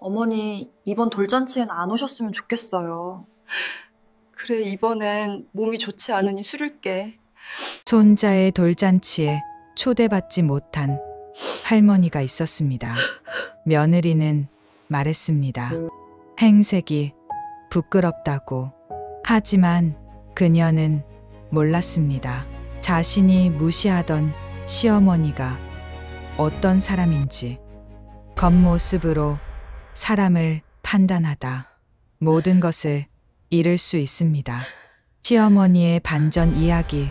어머니, 이번 돌잔치엔 안 오셨으면 좋겠어요. 그래, 이번엔 몸이 좋지 않으니 술을게. 손자의 돌잔치에 초대받지 못한 할머니가 있었습니다. 며느리는 말했습니다. 행색이 부끄럽다고. 하지만 그녀는 몰랐습니다. 자신이 무시하던 시어머니가 어떤 사람인지. 겉모습으로 사람을 판단하다 모든 것을 잃을 수 있습니다. 시어머니의 반전 이야기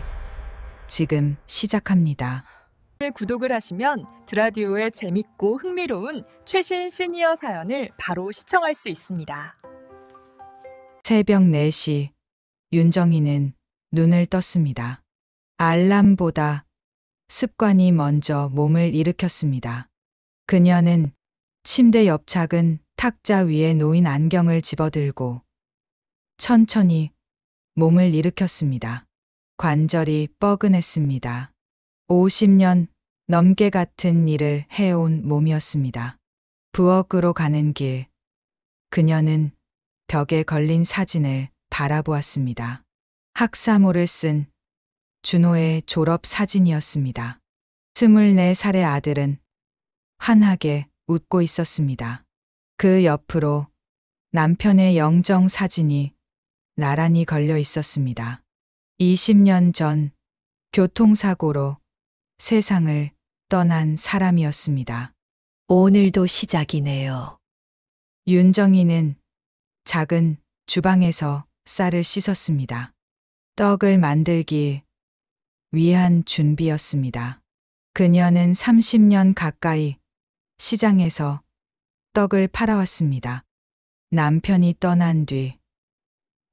지금 시작합니다. 구독을 하시면 드라디오의 재밌고 흥미로운 최신 시니어 사연을 바로 시청할 수 있습니다. 새벽 4시 윤정이는 눈을 떴습니다. 알람보다 습관이 먼저 몸을 일으켰습니다. 그녀는 침대 옆 작은 탁자 위에 놓인 안경을 집어들고 천천히 몸을 일으켰습니다. 관절이 뻐근했습니다. 50년 넘게 같은 일을 해온 몸이었습니다. 부엌으로 가는 길, 그녀는 벽에 걸린 사진을 바라보았습니다. 학사모를 쓴 준호의 졸업 사진이었습니다. 24살의 아들은 환하게 웃고 있었습니다. 그 옆으로 남편의 영정 사진이 나란히 걸려 있었습니다. 20년 전 교통사고로 세상을 떠난 사람이었습니다. 오늘도 시작이네요. 윤정이는 작은 주방에서 쌀을 씻었습니다. 떡을 만들기 위한 준비였습니다. 그녀는 30년 가까이 시장에서 떡을 팔아왔습니다. 남편이 떠난 뒤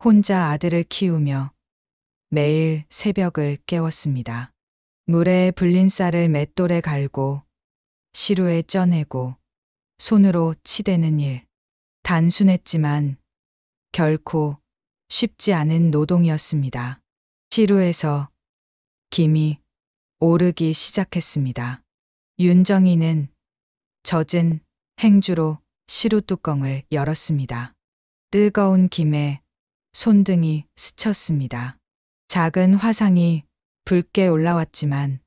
혼자 아들을 키우며 매일 새벽을 깨웠습니다. 물에 불린 쌀을 맷돌에 갈고 시루에 쪄내고 손으로 치대는 일. 단순했지만 결코 쉽지 않은 노동이었습니다. 시루에서 김이 오르기 시작했습니다. 윤정이는 젖은 행주로 시루 뚜껑을 열었습니다. 뜨거운 김에 손등이 스쳤습니다. 작은 화상이 붉게 올라왔지만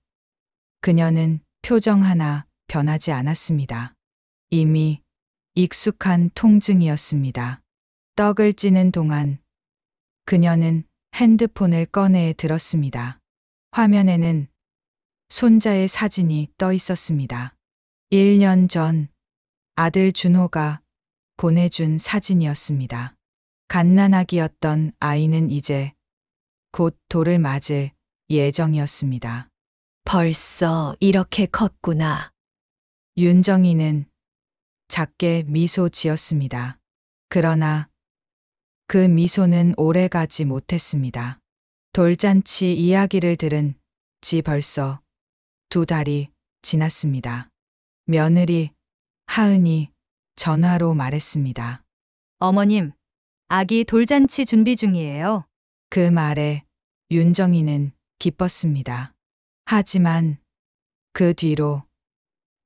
그녀는 표정 하나 변하지 않았습니다. 이미 익숙한 통증이었습니다. 떡을 찌는 동안 그녀는 핸드폰을 꺼내 들었습니다. 화면에는 손자의 사진이 떠 있었습니다. 1년 전 아들 준호가 보내준 사진이었습니다. 갓난아기였던 아이는 이제 곧 돌을 맞을 예정이었습니다. 벌써 이렇게 컸구나. 윤정이는 작게 미소 지었습니다. 그러나 그 미소는 오래가지 못했습니다. 돌잔치 이야기를 들은 지 벌써 2달이 지났습니다. 며느리 하은이 전화로 말했습니다. 어머님, 아기 돌잔치 준비 중이에요. 그 말에 윤정이는 기뻤습니다. 하지만 그 뒤로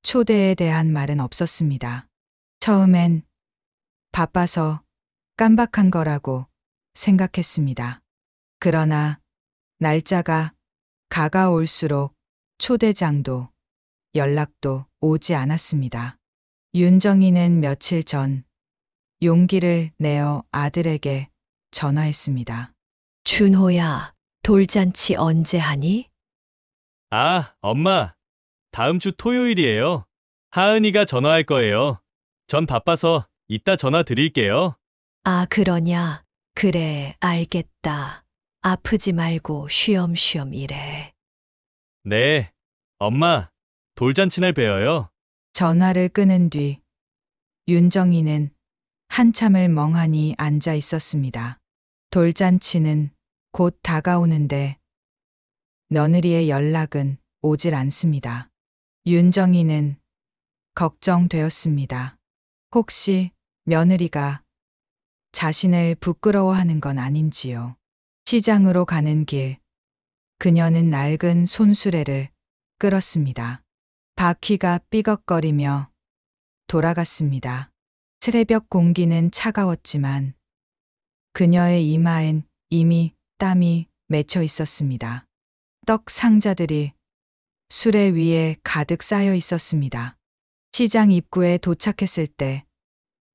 초대에 대한 말은 없었습니다. 처음엔 바빠서 깜박한 거라고 생각했습니다. 그러나 날짜가 가까울수록 초대장도 연락도 오지 않았습니다. 윤정이는 며칠 전 용기를 내어 아들에게 전화했습니다. 준호야, 돌잔치 언제 하니? 아, 엄마. 다음 주 토요일이에요. 하은이가 전화할 거예요. 전 바빠서 이따 전화 드릴게요. 아, 그러냐? 그래, 알겠다. 아프지 말고 쉬엄쉬엄 일해. 네. 엄마, 돌잔치 날 뵈어요. 전화를 끊은 뒤 윤정이는 한참을 멍하니 앉아 있었습니다. 돌잔치는 곧 다가오는데 며느리의 연락은 오질 않습니다. 윤정이는 걱정되었습니다. 혹시 며느리가 자신을 부끄러워하는 건 아닌지요. 시장으로 가는 길, 그녀는 낡은 손수레를 끌었습니다. 바퀴가 삐걱거리며 돌아갔습니다. 새벽 공기는 차가웠지만 그녀의 이마엔 이미 땀이 맺혀 있었습니다. 떡 상자들이 수레 위에 가득 쌓여 있었습니다. 시장 입구에 도착했을 때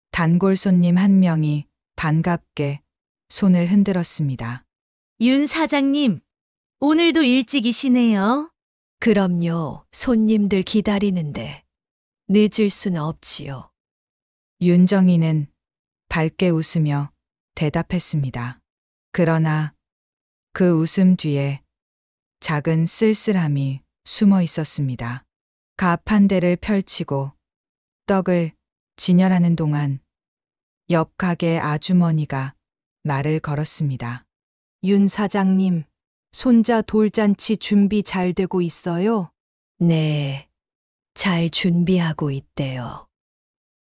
단골 손님 한 명이 반갑게 손을 흔들었습니다. 윤 사장님, 오늘도 일찍이시네요. 그럼요. 손님들 기다리는데 늦을 수는 없지요. 윤정이는 밝게 웃으며 대답했습니다. 그러나 그 웃음 뒤에 작은 쓸쓸함이 숨어 있었습니다. 갑 한 대를 펼치고 떡을 진열하는 동안 옆 가게 아주머니가 말을 걸었습니다. 윤 사장님, 손자 돌잔치 준비 잘 되고 있어요? 네, 잘 준비하고 있대요.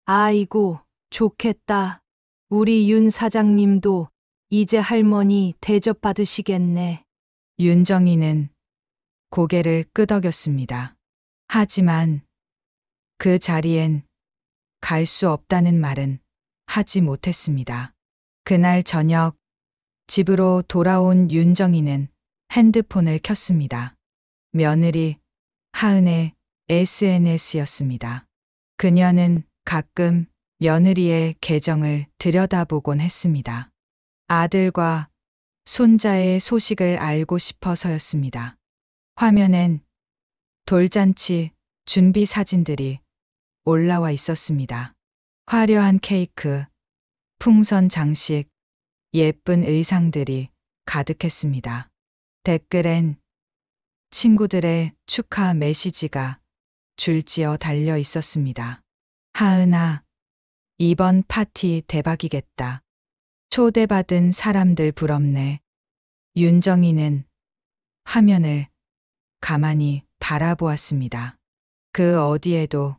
아이고, 좋겠다. 우리 윤 사장님도 이제 할머니 대접받으시겠네. 윤정이는 고개를 끄덕였습니다. 하지만 그 자리엔 갈 수 없다는 말은 하지 못했습니다. 그날 저녁 집으로 돌아온 윤정이는 핸드폰을 켰습니다. 며느리 하은의 SNS였습니다. 그녀는 가끔 며느리의 계정을 들여다보곤 했습니다. 아들과 손자의 소식을 알고 싶어서였습니다. 화면엔 돌잔치 준비 사진들이 올라와 있었습니다. 화려한 케이크, 풍선 장식, 예쁜 의상들이 가득했습니다. 댓글엔 친구들의 축하 메시지가 줄지어 달려 있었습니다. 하은아, 이번 파티 대박이겠다. 초대받은 사람들 부럽네. 윤정이는 화면을 가만히 바라보았습니다. 그 어디에도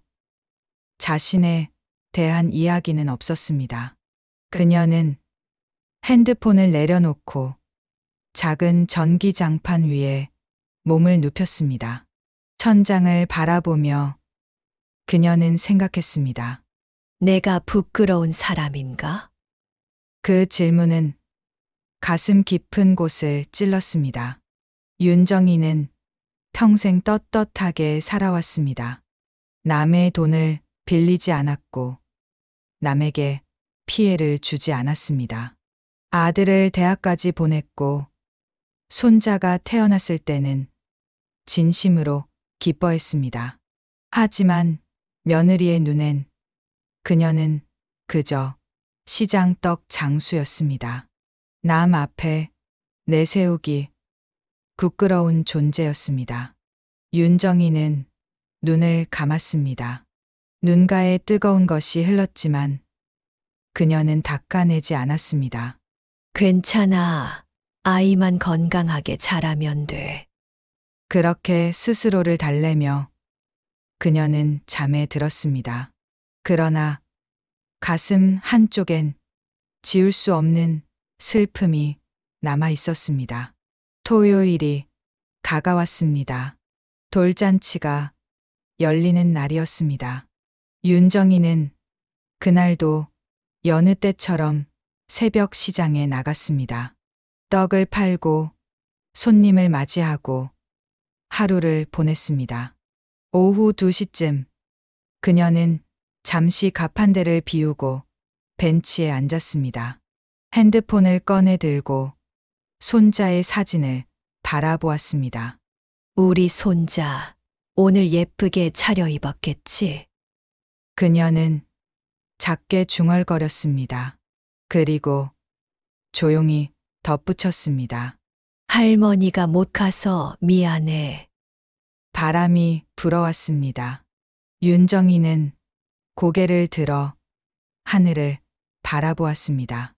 자신에 대한 이야기는 없었습니다. 그녀는 핸드폰을 내려놓고 작은 전기장판 위에 몸을 눕혔습니다. 천장을 바라보며 그녀는 생각했습니다. 내가 부끄러운 사람인가? 그 질문은 가슴 깊은 곳을 찔렀습니다. 윤정이는 평생 떳떳하게 살아왔습니다. 남의 돈을 빌리지 않았고 남에게 피해를 주지 않았습니다. 아들을 대학까지 보냈고 손자가 태어났을 때는 진심으로 기뻐했습니다. 하지만 며느리의 눈엔 그녀는 그저 시장떡 장수였습니다. 남 앞에 내세우기 부끄러운 존재였습니다. 윤정이는 눈을 감았습니다. 눈가에 뜨거운 것이 흘렀지만 그녀는 닦아내지 않았습니다. 괜찮아. 아이만 건강하게 자라면 돼. 그렇게 스스로를 달래며 그녀는 잠에 들었습니다. 그러나 가슴 한쪽엔 지울 수 없는 슬픔이 남아 있었습니다. 토요일이 다가왔습니다. 돌잔치가 열리는 날이었습니다. 윤정이는 그날도 여느 때처럼 새벽 시장에 나갔습니다. 떡을 팔고 손님을 맞이하고 하루를 보냈습니다. 오후 2시쯤 그녀는 잠시 가판대를 비우고 벤치에 앉았습니다. 핸드폰을 꺼내 들고 손자의 사진을 바라보았습니다. 우리 손자, 오늘 예쁘게 차려입었겠지? 그녀는 작게 중얼거렸습니다. 그리고 조용히 덧붙였습니다. 할머니가 못 가서 미안해. 바람이 불어왔습니다. 윤정이는 고개를 들어 하늘을 바라보았습니다.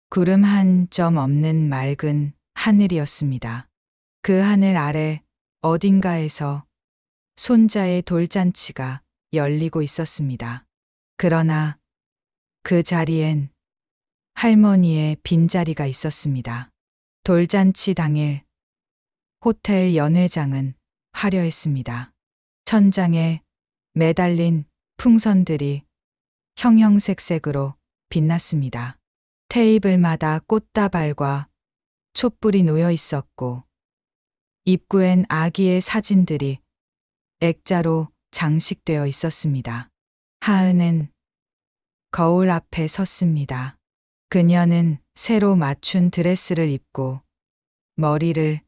구름 한 점 없는 맑은 하늘이었습니다. 그 하늘 아래 어딘가에서 손자의 돌잔치가 열리고 있었습니다. 그러나 그 자리엔 할머니의 빈자리가 있었습니다. 돌잔치 당일 호텔 연회장은 화려했습니다. 천장에 매달린 풍선들이 형형색색으로 빛났습니다. 테이블마다 꽃다발과 촛불이 놓여 있었고, 입구엔 아기의 사진들이 액자로 장식되어 있었습니다. 하은은 거울 앞에 섰습니다. 그녀는 새로 맞춘 드레스를 입고 머리를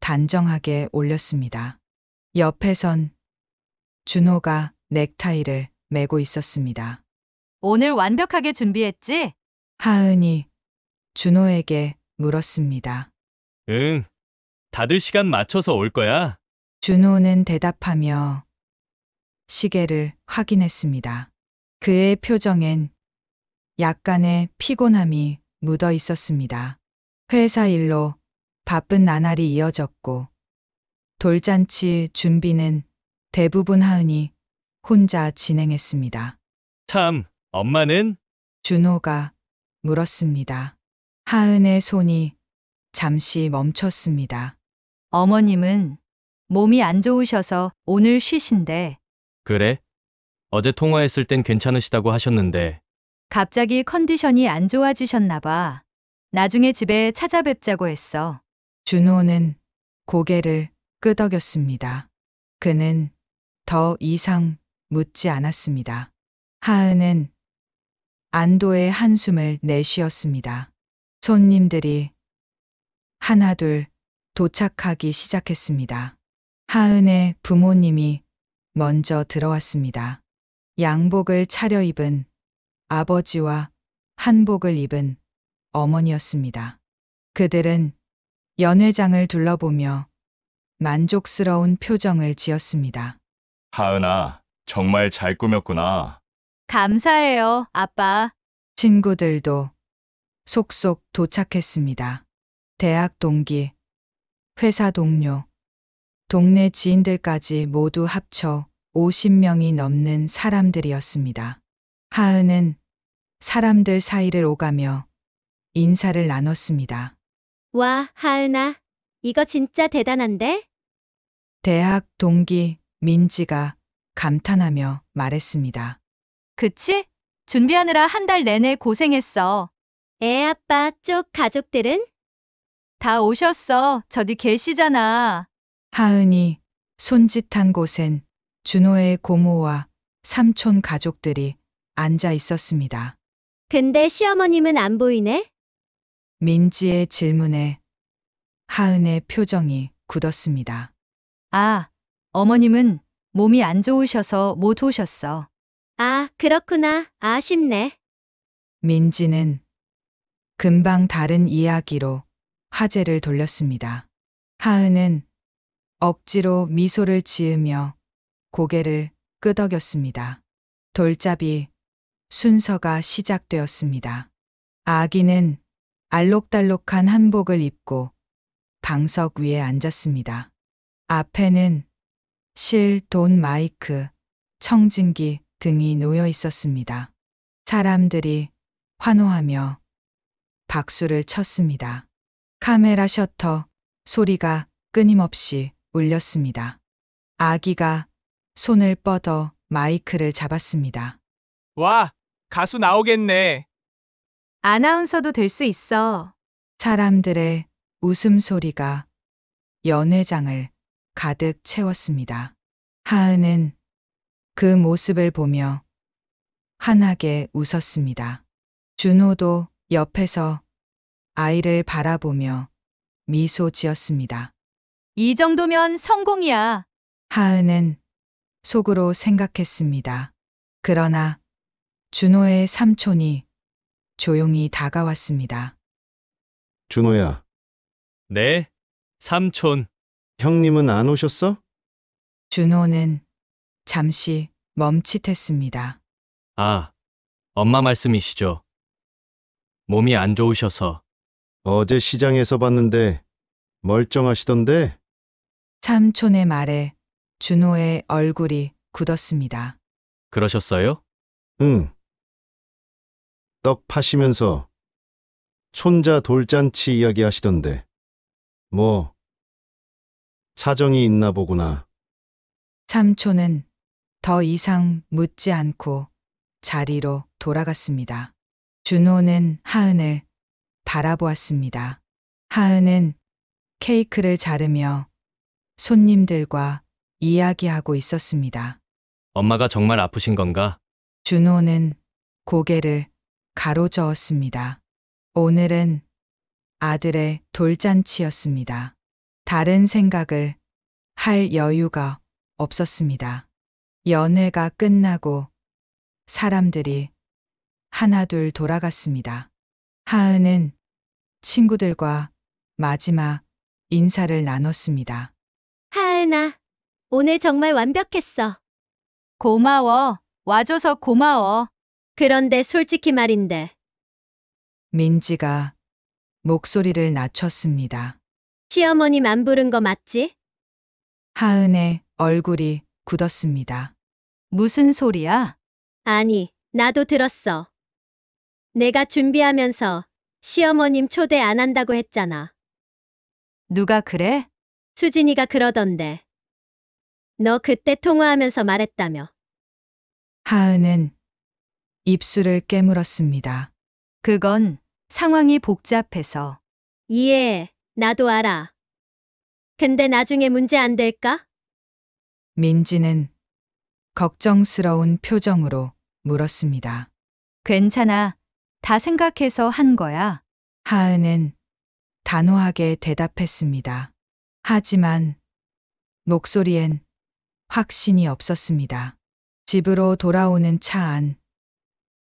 단정하게 올렸습니다. 옆에선 준호가 넥타이를 매고 있었습니다. 오늘 완벽하게 준비했지? 하은이 준호에게 물었습니다. 응. 다들 시간 맞춰서 올 거야. 준호는 대답하며 시계를 확인했습니다. 그의 표정엔 약간의 피곤함이 묻어 있었습니다. 회사 일로 바쁜 나날이 이어졌고, 돌잔치 준비는 대부분 하은이 혼자 진행했습니다. 참, 엄마는? 준호가 물었습니다. 하은의 손이 잠시 멈췄습니다. 어머님은 몸이 안 좋으셔서 오늘 쉬신대. 그래? 어제 통화했을 땐 괜찮으시다고 하셨는데. 갑자기 컨디션이 안 좋아지셨나 봐. 나중에 집에 찾아뵙자고 했어. 준호는 고개를 끄덕였습니다. 그는 더 이상 묻지 않았습니다. 하은은 안도의 한숨을 내쉬었습니다. 손님들이 하나둘 도착하기 시작했습니다. 하은의 부모님이 먼저 들어왔습니다. 양복을 차려입은 아버지와 한복을 입은 어머니였습니다. 그들은 연회장을 둘러보며 만족스러운 표정을 지었습니다. 하은아, 정말 잘 꾸몄구나. 감사해요, 아빠. 친구들도 속속 도착했습니다. 대학 동기, 회사 동료, 동네 지인들까지 모두 합쳐 50명이 넘는 사람들이었습니다. 하은은 사람들 사이를 오가며 인사를 나눴습니다. 와, 하은아, 이거 진짜 대단한데? 대학 동기 민지가 감탄하며 말했습니다. 그치? 준비하느라 한 달 내내 고생했어. 애 아빠 쪽 가족들은? 다 오셨어. 저기 계시잖아. 하은이 손짓한 곳엔 준호의 고모와 삼촌 가족들이 앉아 있었습니다. 근데 시어머님은 안 보이네? 민지의 질문에 하은의 표정이 굳었습니다. 아, 어머님은 몸이 안 좋으셔서 못 오셨어. 아, 그렇구나. 아쉽네. 민지는 금방 다른 이야기로 화제를 돌렸습니다. 하은은 억지로 미소를 지으며 고개를 끄덕였습니다. 돌잡이 순서가 시작되었습니다. 아기는 알록달록한 한복을 입고 방석 위에 앉았습니다. 앞에는 실, 돈, 마이크, 청진기 등이 놓여 있었습니다. 사람들이 환호하며 박수를 쳤습니다. 카메라 셔터 소리가 끊임없이 울렸습니다. 아기가 손을 뻗어 마이크를 잡았습니다. 와, 가수 나오겠네. 아나운서도 될 수 있어. 사람들의 웃음소리가 연회장을 가득 채웠습니다. 하은은 그 모습을 보며 환하게 웃었습니다. 준호도 옆에서 아이를 바라보며 미소 지었습니다. 이 정도면 성공이야. 하은은 속으로 생각했습니다. 그러나 준호의 삼촌이 조용히 다가왔습니다. 준호야, 네, 삼촌. 형님은 안 오셨어? 준호는 잠시 멈칫했습니다. 아, 엄마 말씀이시죠. 몸이 안 좋으셔서. 어제 시장에서 봤는데 멀쩡하시던데? 삼촌의 말에 준호의 얼굴이 굳었습니다. 그러셨어요? 응. 떡 파시면서 손자 돌잔치 이야기 하시던데. 뭐, 사정이 있나 보구나. 삼촌은 더 이상 묻지 않고 자리로 돌아갔습니다. 준호는 하은을 바라보았습니다. 하은은 케이크를 자르며 손님들과 이야기하고 있었습니다. 엄마가 정말 아프신 건가? 준호는 고개를 가로저었습니다. 오늘은 아들의 돌잔치였습니다. 다른 생각을 할 여유가 없었습니다. 연회가 끝나고 사람들이 하나둘 돌아갔습니다. 하은은 친구들과 마지막 인사를 나눴습니다. 하은아, 오늘 정말 완벽했어. 고마워. 와줘서 고마워. 그런데 솔직히 말인데, 민지가 목소리를 낮췄습니다. 시어머님 안 부른 거 맞지? 하은의 얼굴이 굳었습니다. 무슨 소리야? 아니, 나도 들었어. 내가 준비하면서 시어머님 초대 안 한다고 했잖아. 누가 그래? 수진이가 그러던데. 너 그때 통화하면서 말했다며. 하은은 입술을 깨물었습니다. 그건 상황이 복잡해서. 이해해. 나도 알아. 근데 나중에 문제 안 될까? 민지는 걱정스러운 표정으로 물었습니다. 괜찮아. 다 생각해서 한 거야. 하은은 단호하게 대답했습니다. 하지만 목소리엔 확신이 없었습니다. 집으로 돌아오는 차 안,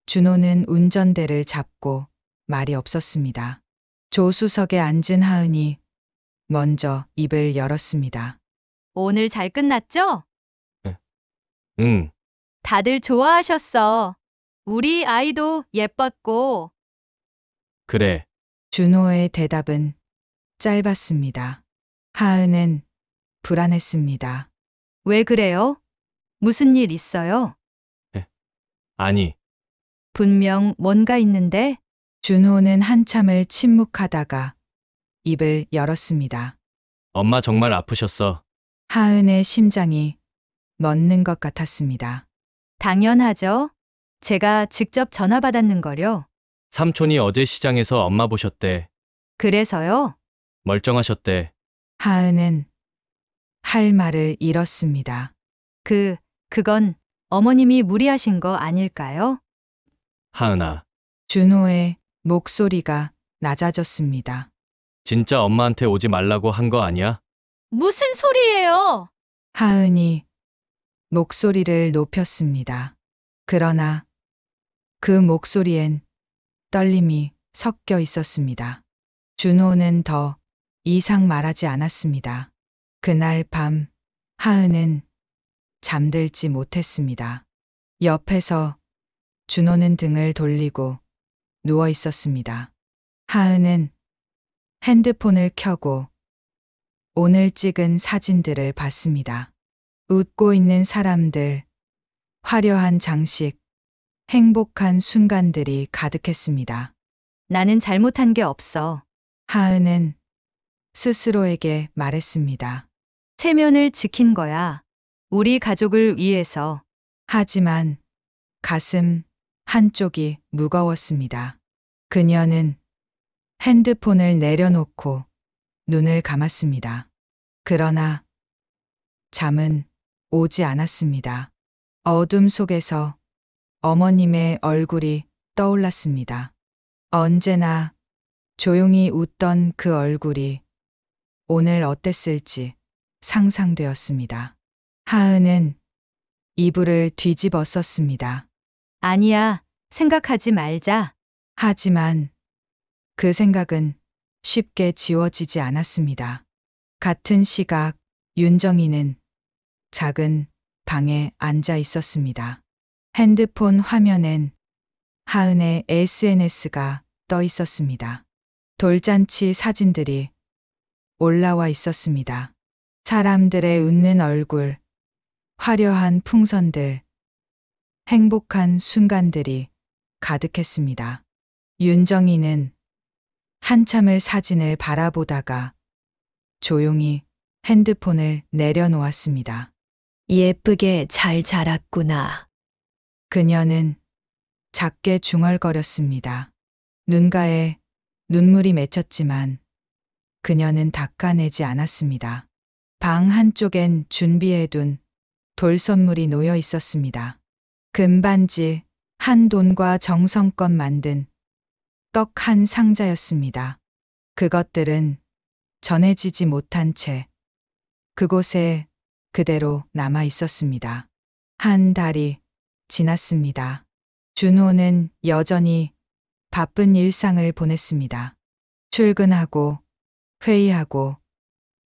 준호는 운전대를 잡고 말이 없었습니다. 조수석에 앉은 하은이 먼저 입을 열었습니다. 오늘 잘 끝났죠? 응. 다들 좋아하셨어. 우리 아이도 예뻤고. 그래. 준호의 대답은 짧았습니다. 하은은 불안했습니다. 왜 그래요? 무슨 일 있어요? 아니, 분명 뭔가 있는데. 준호는 한참을 침묵하다가 입을 열었습니다. 엄마 정말 아프셨어. 하은의 심장이 멎는 것 같았습니다. 당연하죠. 제가 직접 전화 받았는 거요. 삼촌이 어제 시장에서 엄마 보셨대. 그래서요? 멀쩡하셨대. 하은은 할 말을 잃었습니다. 그건 어머님이 무리하신 거 아닐까요? 하은아, 준호의 목소리가 낮아졌습니다. 진짜 엄마한테 오지 말라고 한 거 아니야? 무슨 소리예요? 하은이 목소리를 높였습니다. 그러나 그 목소리엔 떨림이 섞여 있었습니다. 준호는 더 이상 말하지 않았습니다. 그날 밤 하은은 잠들지 못했습니다. 옆에서 준호는 등을 돌리고 누워 있었습니다. 하은은 핸드폰을 켜고 오늘 찍은 사진들을 봤습니다. 웃고 있는 사람들, 화려한 장식, 행복한 순간들이 가득했습니다. 나는 잘못한 게 없어. 하은은 스스로에게 말했습니다. 체면을 지킨 거야. 우리 가족을 위해서. 하지만 가슴 한쪽이 무거웠습니다. 그녀는 핸드폰을 내려놓고 눈을 감았습니다. 그러나 잠은 오지 않았습니다. 어둠 속에서 어머님의 얼굴이 떠올랐습니다. 언제나 조용히 웃던 그 얼굴이 오늘 어땠을지 상상되었습니다. 하은은 이불을 뒤집어 썼습니다. 아니야, 생각하지 말자. 하지만 그 생각은 쉽게 지워지지 않았습니다. 같은 시각 윤정이는 작은 방에 앉아 있었습니다. 핸드폰 화면엔 하은의 SNS가 떠 있었습니다. 돌잔치 사진들이 올라와 있었습니다. 사람들의 웃는 얼굴, 화려한 풍선들, 행복한 순간들이 가득했습니다. 윤정이는 한참을 사진을 바라보다가 조용히 핸드폰을 내려놓았습니다. 예쁘게 잘 자랐구나. 그녀는 작게 중얼거렸습니다. 눈가에 눈물이 맺혔지만 그녀는 닦아내지 않았습니다. 방 한쪽엔 준비해둔 돌 선물이 놓여 있었습니다. 금반지, 한 돈과 정성껏 만든 떡 한 상자였습니다. 그것들은 전해지지 못한 채 그곳에 그대로 남아 있었습니다. 한 달이 지났습니다. 준호는 여전히 바쁜 일상을 보냈습니다. 출근하고 회의하고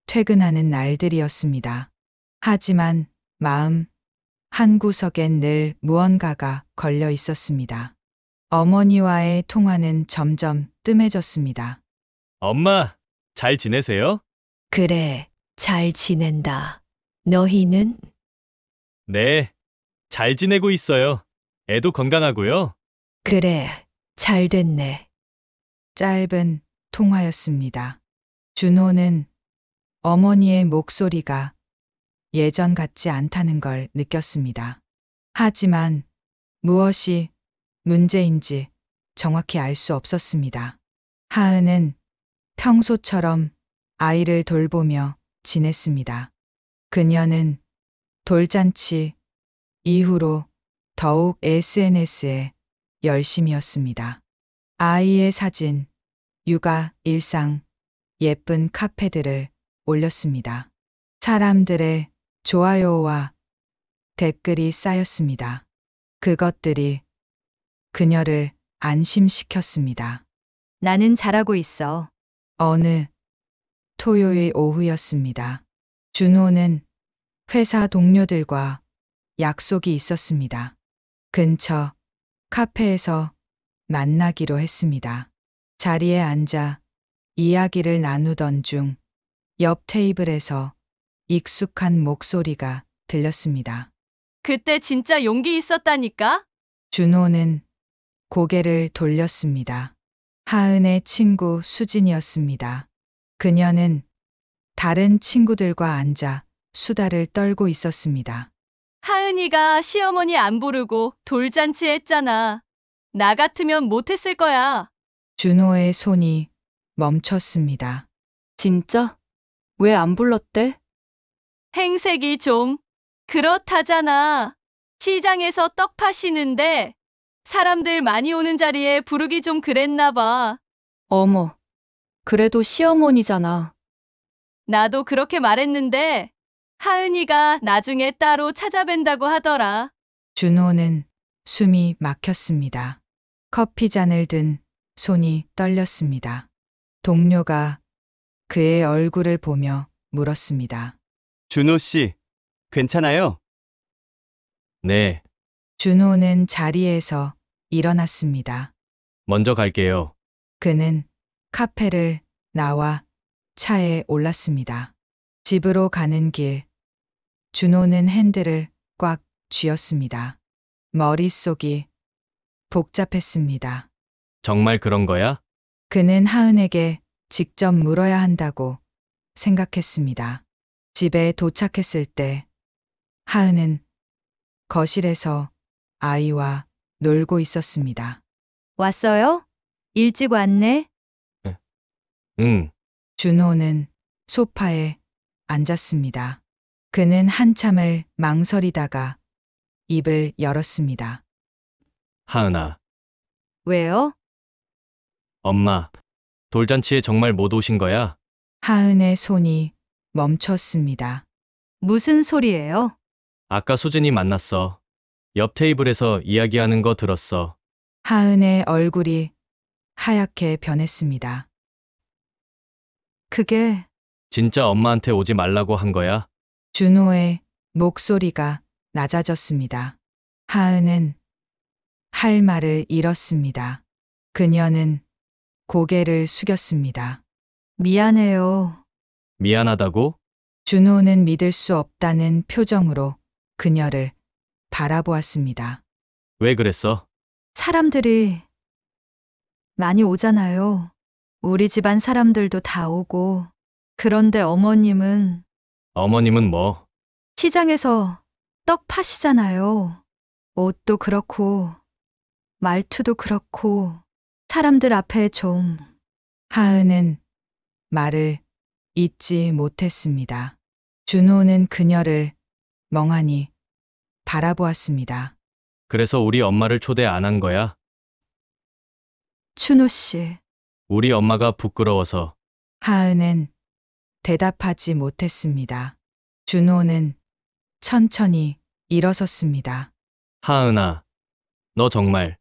퇴근하는 날들이었습니다. 하지만 마음 한구석엔 늘 무언가가 걸려 있었습니다. 어머니와의 통화는 점점 뜸해졌습니다. 엄마, 잘 지내세요? 그래, 잘 지낸다. 너희는? 네, 잘 지내고 있어요. 애도 건강하고요. 그래, 잘 됐네. 짧은 통화였습니다. 준호는 어머니의 목소리가 예전 같지 않다는 걸 느꼈습니다. 하지만 무엇이 문제인지 정확히 알 수 없었습니다. 하은은 평소처럼 아이를 돌보며 지냈습니다. 그녀는 돌잔치 이후로 더욱 SNS에 열심이었습니다. 아이의 사진, 육아, 일상, 예쁜 카페들을 올렸습니다. 사람들의 좋아요와 댓글이 쌓였습니다. 그것들이 그녀를 안심시켰습니다. 나는 잘하고 있어. 어느 토요일 오후였습니다. 준호는 회사 동료들과 약속이 있었습니다. 근처 카페에서 만나기로 했습니다. 자리에 앉아 이야기를 나누던 중 옆 테이블에서 익숙한 목소리가 들렸습니다. 그때 진짜 용기 있었다니까? 준호는 고개를 돌렸습니다. 하은의 친구 수진이었습니다. 그녀는 다른 친구들과 앉아 수다를 떨고 있었습니다. 하은이가 시어머니 안 부르고 돌잔치 했잖아. 나 같으면 못했을 거야. 준호의 손이 멈췄습니다. 진짜? 왜 안 불렀대? 행색이 좀 그렇다잖아. 시장에서 떡 파시는데 사람들 많이 오는 자리에 부르기 좀 그랬나 봐. 어머, 그래도 시어머니잖아. 나도 그렇게 말했는데 하은이가 나중에 따로 찾아뵌다고 하더라. 준호는 숨이 막혔습니다. 커피잔을 든 손이 떨렸습니다. 동료가 그의 얼굴을 보며 물었습니다. 준호 씨, 괜찮아요? 네, 준호는 자리에서 일어났습니다. 먼저 갈게요. 그는 카페를 나와 차에 올랐습니다. 집으로 가는 길, 준호는 핸들을 꽉 쥐었습니다. 머릿속이 복잡했습니다. 정말 그런 거야? 그는 하은에게 직접 물어야 한다고 생각했습니다. 집에 도착했을 때 하은은 거실에서 아이와 놀고 있었습니다. 왔어요? 일찍 왔네? 응. 준호는 소파에 앉았습니다. 그는 한참을 망설이다가 입을 열었습니다. 하은아, 왜요? 엄마, 돌잔치에 정말 못 오신 거야? 하은의 손이 멈췄습니다. 무슨 소리예요? 아까 수진이 만났어. 옆 테이블에서 이야기하는 거 들었어. 하은의 얼굴이 하얗게 변했습니다. 그게 진짜 엄마한테 오지 말라고 한 거야? 준호의 목소리가 낮아졌습니다. 하은은 할 말을 잃었습니다. 그녀는 고개를 숙였습니다. 미안해요. 미안하다고? 준호는 믿을 수 없다는 표정으로 그녀를 바라보았습니다. 왜 그랬어? 사람들이 많이 오잖아요. 우리 집안 사람들도 다 오고. 그런데 어머님은 어머님은 뭐? 시장에서 떡 파시잖아요. 옷도 그렇고 말투도 그렇고 사람들 앞에 좀. 하은은 말을 잇지 못했습니다. 준호는 그녀를 멍하니 바라보았습니다. 그래서 우리 엄마를 초대 안 한 거야? 준호 씨. 우리 엄마가 부끄러워서. 하은은 대답하지 못했습니다. 준호는 천천히 일어섰습니다. 하은아, 너 정말.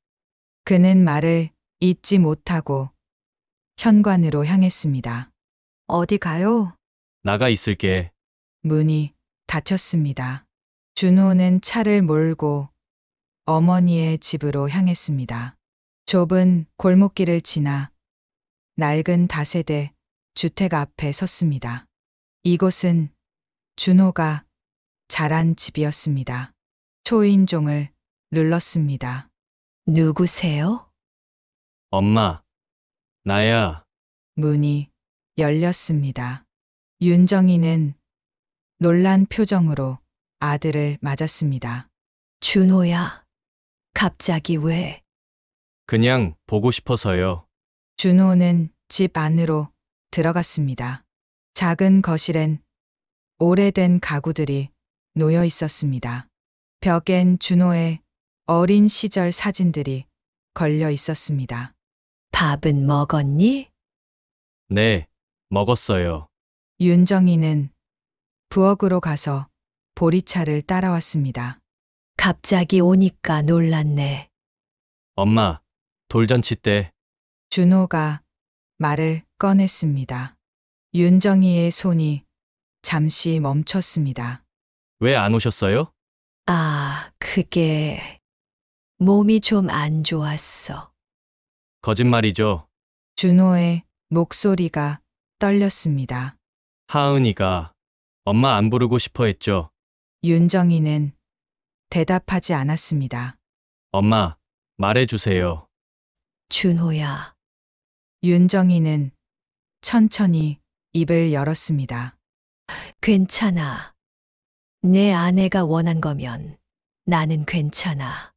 그는 말을 잇지 못하고 현관으로 향했습니다. 어디 가요? 나가 있을게. 문이 닫혔습니다. 준호는 차를 몰고 어머니의 집으로 향했습니다. 좁은 골목길을 지나 낡은 다세대 주택 앞에 섰습니다. 이곳은 준호가 자란 집이었습니다. 초인종을 눌렀습니다. 누구세요? 엄마, 나야. 문이 열렸습니다. 윤정이는 놀란 표정으로 아들을 맞았습니다. 준호야, 갑자기 왜? 그냥 보고 싶어서요. 준호는 집 안으로 들어갔습니다. 작은 거실엔 오래된 가구들이 놓여 있었습니다. 벽엔 준호의 어린 시절 사진들이 걸려 있었습니다. 밥은 먹었니? 네, 먹었어요. 윤정이는 부엌으로 가서 보리차를 따라왔습니다. 갑자기 오니까 놀랐네. 엄마, 돌잔치 때 준호가 말을 꺼냈습니다. 윤정이의 손이 잠시 멈췄습니다. 왜 안 오셨어요? 아, 그게 몸이 좀 안 좋았어. 거짓말이죠. 준호의 목소리가 떨렸습니다. 하은이가 엄마 안 부르고 싶어 했죠. 윤정이는 대답하지 않았습니다. 엄마, 말해주세요. 준호야. 윤정이는 천천히 입을 열었습니다. 괜찮아. 내 아내가 원한 거면 나는 괜찮아.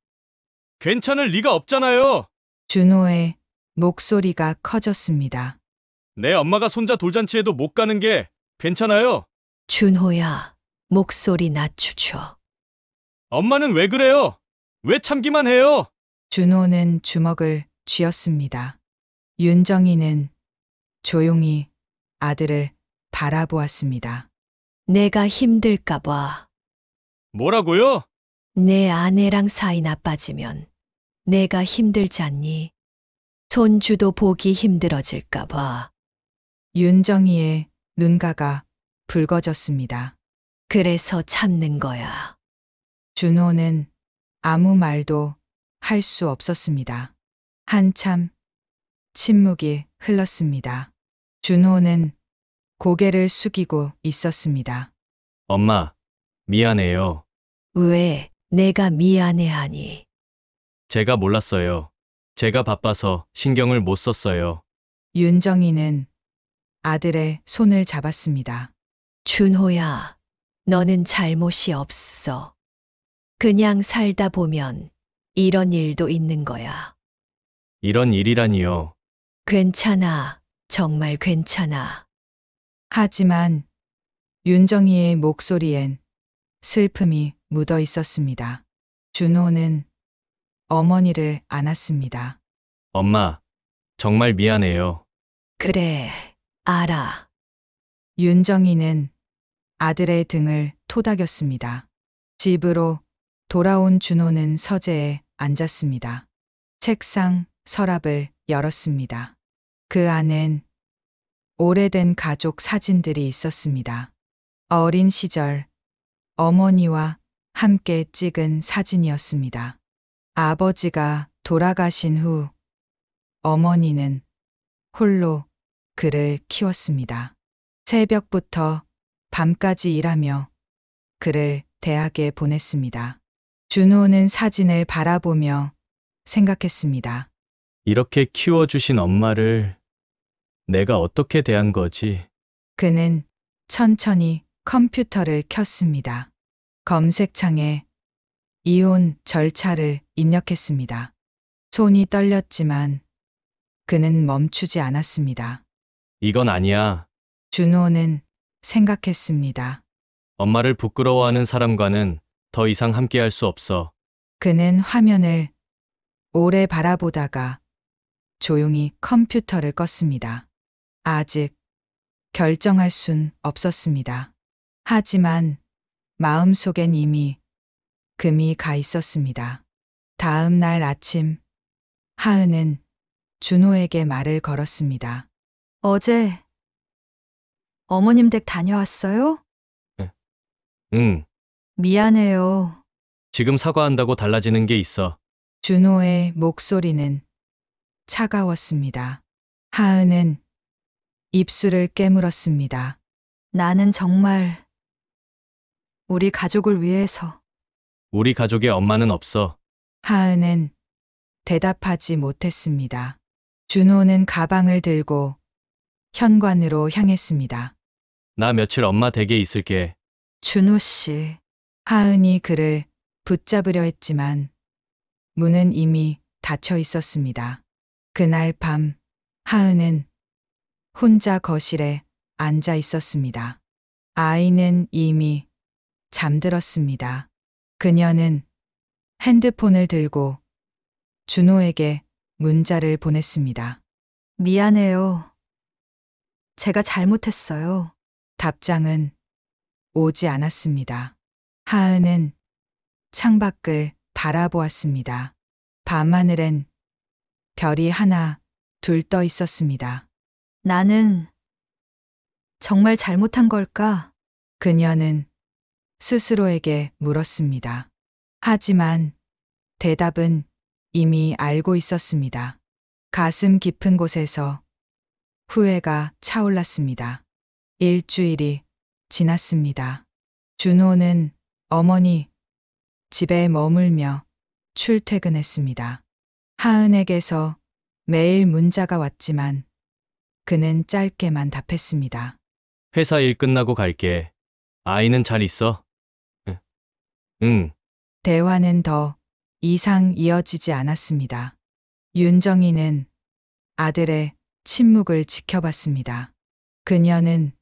괜찮을 리가 없잖아요. 준호의 목소리가 커졌습니다. 내 엄마가 손자 돌잔치에도 못 가는 게 괜찮아요. 준호야, 목소리 낮추죠. 엄마는 왜 그래요? 왜 참기만 해요? 준호는 주먹을 쥐었습니다. 윤정이는 조용히 아들을 바라보았습니다. 내가 힘들까봐. 뭐라고요? 내 아내랑 사이 나빠지면 내가 힘들잖니. 손주도 보기 힘들어질까봐. 윤정이의 눈가가 붉어졌습니다. 그래서 참는 거야. 준호는 아무 말도 할 수 없었습니다. 한참 침묵이 흘렀습니다. 준호는 고개를 숙이고 있었습니다. 엄마, 미안해요. 왜 내가 미안해하니? 제가 몰랐어요. 제가 바빠서 신경을 못 썼어요. 윤정이는 아들의 손을 잡았습니다. 준호야, 너는 잘못이 없어. 그냥 살다 보면 이런 일도 있는 거야. 이런 일이라니요. 괜찮아. 정말 괜찮아. 하지만 윤정이의 목소리엔 슬픔이 묻어 있었습니다. 준호는 어머니를 안았습니다. 엄마, 정말 미안해요. 그래, 알아. 윤정이는 아들의 등을 토닥였습니다. 집으로 돌아온 준호는 서재에 앉았습니다. 책상 서랍을 열었습니다. 그 안엔 오래된 가족 사진들이 있었습니다. 어린 시절 어머니와 함께 찍은 사진이었습니다. 아버지가 돌아가신 후 어머니는 홀로 그를 키웠습니다. 새벽부터 밤까지 일하며 그를 대학에 보냈습니다. 준호는 사진을 바라보며 생각했습니다. 이렇게 키워주신 엄마를 내가 어떻게 대한 거지? 그는 천천히 컴퓨터를 켰습니다. 검색창에 이혼 절차를 입력했습니다. 손이 떨렸지만 그는 멈추지 않았습니다. 이건 아니야. 준호는 생각했습니다. 엄마를 부끄러워하는 사람과는 더 이상 함께할 수 없어. 그는 화면을 오래 바라보다가 조용히 컴퓨터를 껐습니다. 아직 결정할 순 없었습니다. 하지만 마음속엔 이미 금이 가 있었습니다. 다음 날 아침, 하은은 준호에게 말을 걸었습니다. 어제 어머님 댁 다녀왔어요? 응, 미안해요. 지금 사과한다고 달라지는 게 있어. 준호의 목소리는 차가웠습니다. 하은은 입술을 깨물었습니다. 나는 정말 우리 가족을 위해서. 우리 가족의 엄마는 없어. 하은은 대답하지 못했습니다. 준호는 가방을 들고 현관으로 향했습니다. 나 며칠 엄마 댁에 있을게. 준호 씨. 하은이 그를 붙잡으려 했지만 문은 이미 닫혀 있었습니다. 그날 밤 하은은 혼자 거실에 앉아 있었습니다. 아이는 이미 잠들었습니다. 그녀는 핸드폰을 들고 준호에게 문자를 보냈습니다. 미안해요. 제가 잘못했어요. 답장은 오지 않았습니다. 하은은 창밖을 바라보았습니다. 밤하늘엔 별이 하나, 둘 떠 있었습니다. 나는 정말 잘못한 걸까? 그녀는 스스로에게 물었습니다. 하지만 대답은 이미 알고 있었습니다. 가슴 깊은 곳에서 후회가 차올랐습니다. 일주일이 지났습니다. 준호는 어머니 집에 머물며 출퇴근했습니다. 하은에게서 매일 문자가 왔지만 그는 짧게만 답했습니다. 회사 일 끝나고 갈게. 아이는 잘 있어? 응. 대화는 더 이상 이어지지 않았습니다. 윤정이는 아들의 침묵을 지켜봤습니다. 그녀는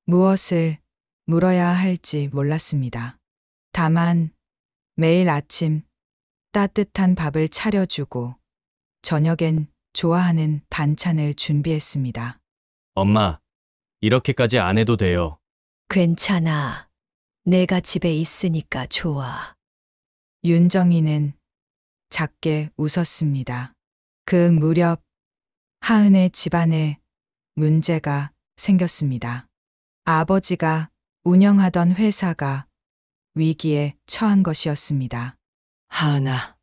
무엇을 물어야 할지 몰랐습니다. 다만 매일 아침 따뜻한 밥을 차려주고 저녁엔 좋아하는 반찬을 준비했습니다. 엄마, 이렇게까지 안 해도 돼요. 괜찮아. 내가 집에 있으니까 좋아. 윤정이는 작게 웃었습니다. 그 무렵 하은의 집안에 문제가 생겼습니다. 아버지가 운영하던 회사가 위기에 처한 것이었습니다. 하은아,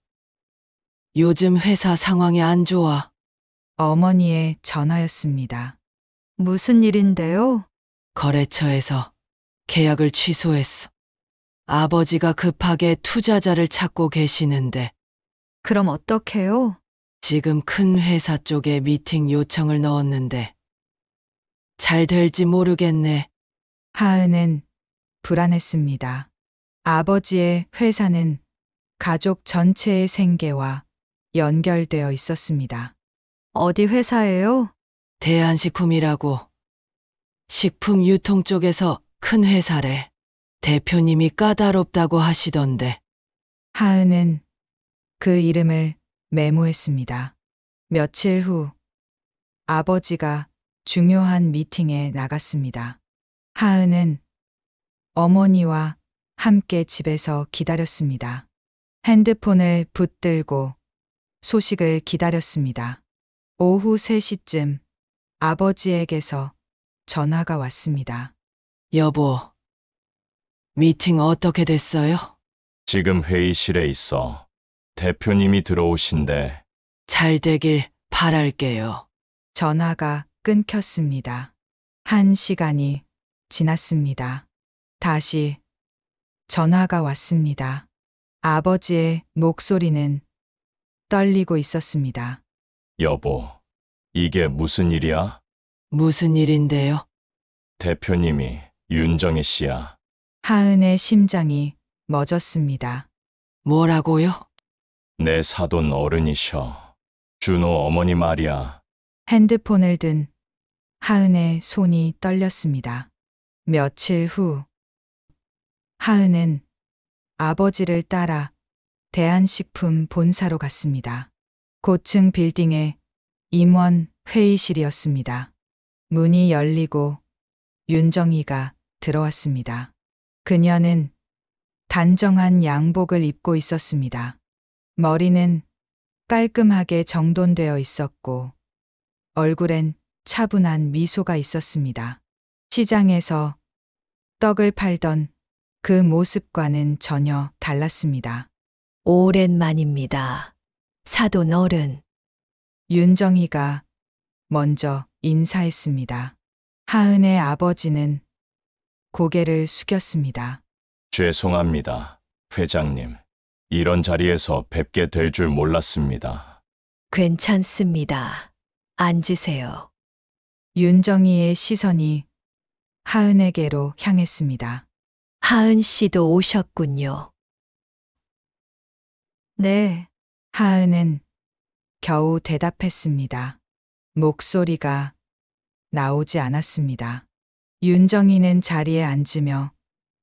요즘 회사 상황이 안 좋아. 어머니의 전화였습니다. 무슨 일인데요? 거래처에서 계약을 취소했어. 아버지가 급하게 투자자를 찾고 계시는데. 그럼 어떡해요? 지금 큰 회사 쪽에 미팅 요청을 넣었는데 잘 될지 모르겠네. 하은은 불안했습니다. 아버지의 회사는 가족 전체의 생계와 연결되어 있었습니다. 어디 회사예요? 대한식품이라고. 식품 유통 쪽에서 큰 회사래. 대표님이 까다롭다고 하시던데. 하은은 그 이름을 메모했습니다. 며칠 후 아버지가 중요한 미팅에 나갔습니다. 하은은 어머니와 함께 집에서 기다렸습니다. 핸드폰을 붙들고 소식을 기다렸습니다. 오후 3시쯤 아버지에게서 전화가 왔습니다. 여보, 미팅 어떻게 됐어요? 지금 회의실에 있어. 대표님이 들어오신대. 잘 되길 바랄게요. 전화가 끊겼습니다. 1시간이 지났습니다. 다시 전화가 왔습니다. 아버지의 목소리는 떨리고 있었습니다. 여보, 이게 무슨 일이야? 무슨 일인데요? 대표님이 윤정희 씨야. 하은의 심장이 멎었습니다. 뭐라고요? 내 사돈 어른이셔. 준호 어머니 말이야. 핸드폰을 든 하은의 손이 떨렸습니다. 며칠 후 하은은 아버지를 따라 대한식품 본사로 갔습니다. 고층 빌딩의 임원 회의실이었습니다. 문이 열리고 윤정이가 들어왔습니다. 그녀는 단정한 양복을 입고 있었습니다. 머리는 깔끔하게 정돈되어 있었고 얼굴엔 차분한 미소가 있었습니다. 시장에서 떡을 팔던 그 모습과는 전혀 달랐습니다. 오랜만입니다. 사돈 어른. 윤정이가 먼저 인사했습니다. 하은의 아버지는 고개를 숙였습니다. 죄송합니다. 회장님. 이런 자리에서 뵙게 될 줄 몰랐습니다. 괜찮습니다. 앉으세요. 윤정이의 시선이 하은에게로 향했습니다. 하은 씨도 오셨군요. 네. 하은은 겨우 대답했습니다. 목소리가 나오지 않았습니다. 윤정이는 자리에 앉으며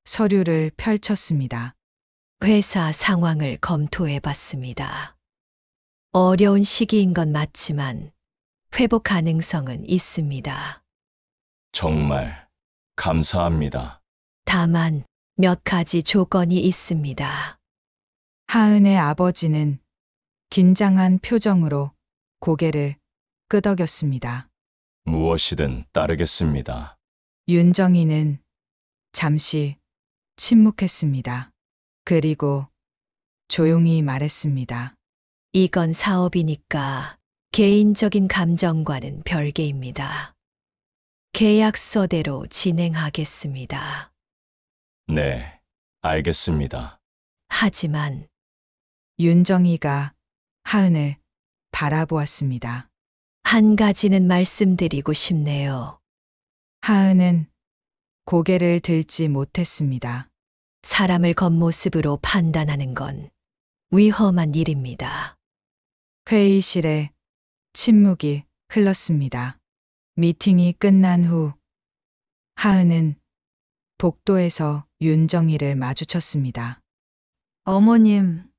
서류를 펼쳤습니다. 회사 상황을 검토해 봤습니다. 어려운 시기인 건 맞지만 회복 가능성은 있습니다. 정말 감사합니다. 다만 몇 가지 조건이 있습니다. 하은의 아버지는 긴장한 표정으로 고개를 끄덕였습니다. 무엇이든 따르겠습니다. 윤정이는 잠시 침묵했습니다. 그리고 조용히 말했습니다. 이건 사업이니까 개인적인 감정과는 별개입니다. 계약서대로 진행하겠습니다. 네, 알겠습니다. 하지만 윤정이가 하은을 바라보았습니다. 한 가지는 말씀드리고 싶네요. 하은은 고개를 들지 못했습니다. 사람을 겉모습으로 판단하는 건 위험한 일입니다. 회의실에 침묵이 흘렀습니다. 미팅이 끝난 후 하은은 복도에서 윤정이를 마주쳤습니다. 어머님.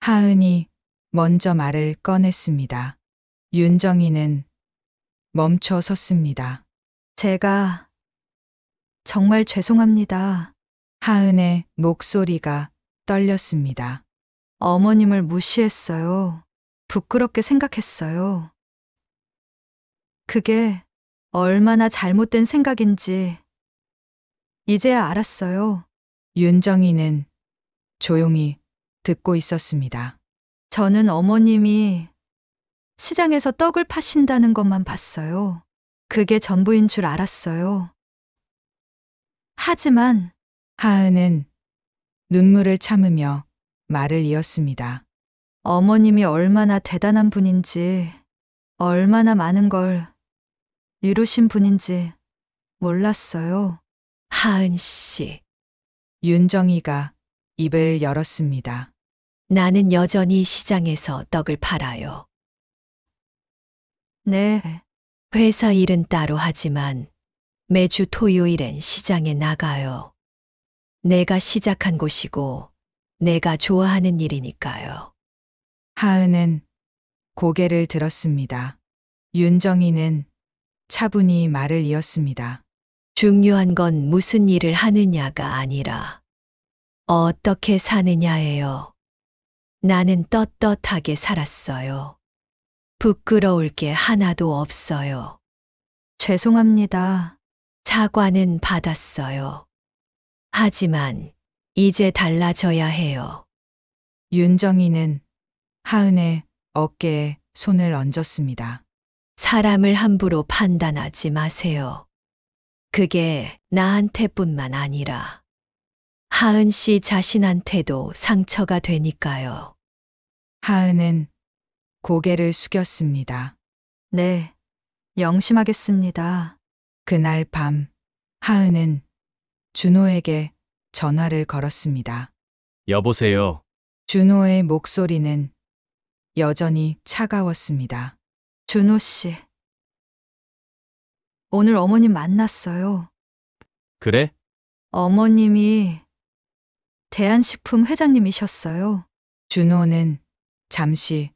하은이 먼저 말을 꺼냈습니다. 윤정이는 멈춰 섰습니다. 제가 정말 죄송합니다. 하은의 목소리가 떨렸습니다. 어머님을 무시했어요. 부끄럽게 생각했어요. 그게 얼마나 잘못된 생각인지 이제야 알았어요. 윤정이는 조용히 듣고 있었습니다. 저는 어머님이 시장에서 떡을 파신다는 것만 봤어요. 그게 전부인 줄 알았어요. 하지만 하은은 눈물을 참으며 말을 이었습니다. 어머님이 얼마나 대단한 분인지, 얼마나 많은 걸 이루신 분인지 몰랐어요. 하은 씨. 윤정이가 입을 열었습니다. 나는 여전히 시장에서 떡을 팔아요. 네. 회사 일은 따로 하지만 매주 토요일엔 시장에 나가요. 내가 시작한 곳이고 내가 좋아하는 일이니까요. 하은은 고개를 들었습니다. 윤정이는 차분히 말을 이었습니다. 중요한 건 무슨 일을 하느냐가 아니라 어떻게 사느냐예요. 나는 떳떳하게 살았어요. 부끄러울 게 하나도 없어요. 죄송합니다. 사과는 받았어요. 하지만 이제 달라져야 해요. 윤정이는 하은의 어깨에 손을 얹었습니다. 사람을 함부로 판단하지 마세요. 그게 나한테뿐만 아니라 하은 씨 자신한테도 상처가 되니까요. 하은은 고개를 숙였습니다. 네, 명심하겠습니다. 그날 밤 하은은 준호에게 전화를 걸었습니다. 여보세요. 준호의 목소리는 여전히 차가웠습니다. 준호 씨. 오늘 어머님 만났어요. 그래? 어머님이 대한식품 회장님이셨어요. 준호는 잠시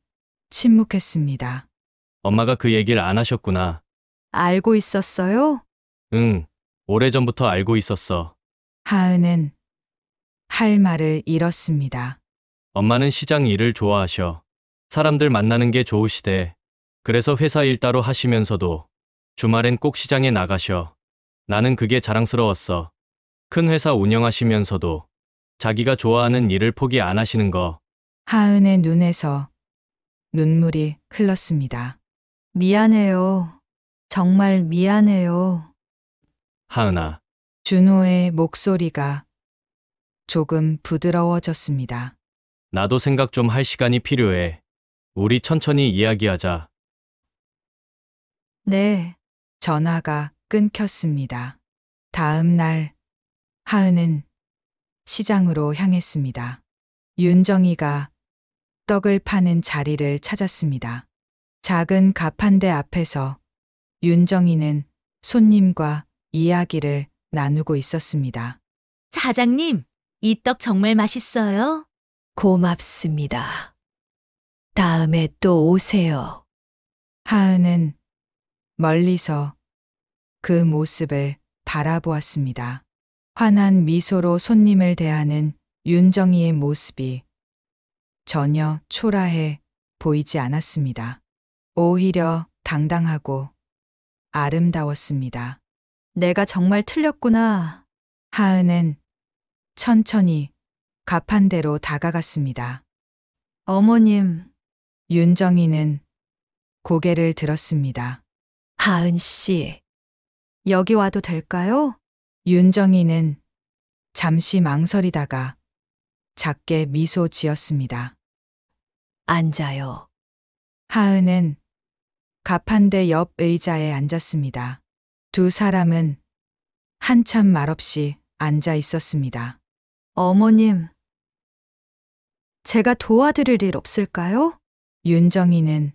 침묵했습니다. 엄마가 그 얘기를 안 하셨구나. 알고 있었어요? 응, 오래전부터 알고 있었어. 하은은 할 말을 잃었습니다. 엄마는 시장 일을 좋아하셔. 사람들 만나는 게 좋으시대. 그래서 회사 일 따로 하시면서도 주말엔 꼭 시장에 나가셔. 나는 그게 자랑스러웠어. 큰 회사 운영하시면서도 자기가 좋아하는 일을 포기 안 하시는 거. 하은의 눈에서 눈물이 흘렀습니다. 미안해요. 정말 미안해요. 하은아, 준호의 목소리가 조금 부드러워졌습니다. 나도 생각 좀 할 시간이 필요해. 우리 천천히 이야기하자. 네. 전화가 끊겼습니다. 다음 날 하은은 시장으로 향했습니다. 윤정이가 떡을 파는 자리를 찾았습니다. 작은 가판대 앞에서 윤정이는 손님과 이야기를 나누고 있었습니다. 사장님, 이 떡 정말 맛있어요. 고맙습니다. 다음에 또 오세요. 하은은 멀리서 그 모습을 바라보았습니다. 환한 미소로 손님을 대하는 윤정이의 모습이 전혀 초라해 보이지 않았습니다. 오히려 당당하고 아름다웠습니다. 내가 정말 틀렸구나. 하은은 천천히 가판대로 다가갔습니다. 어머님. 윤정이는 고개를 들었습니다. 하은 씨. 여기 와도 될까요? 윤정이는 잠시 망설이다가 작게 미소 지었습니다. 앉아요. 하은은 가판대 옆 의자에 앉았습니다. 두 사람은 한참 말없이 앉아 있었습니다. 어머님. 제가 도와드릴 일 없을까요? 윤정이는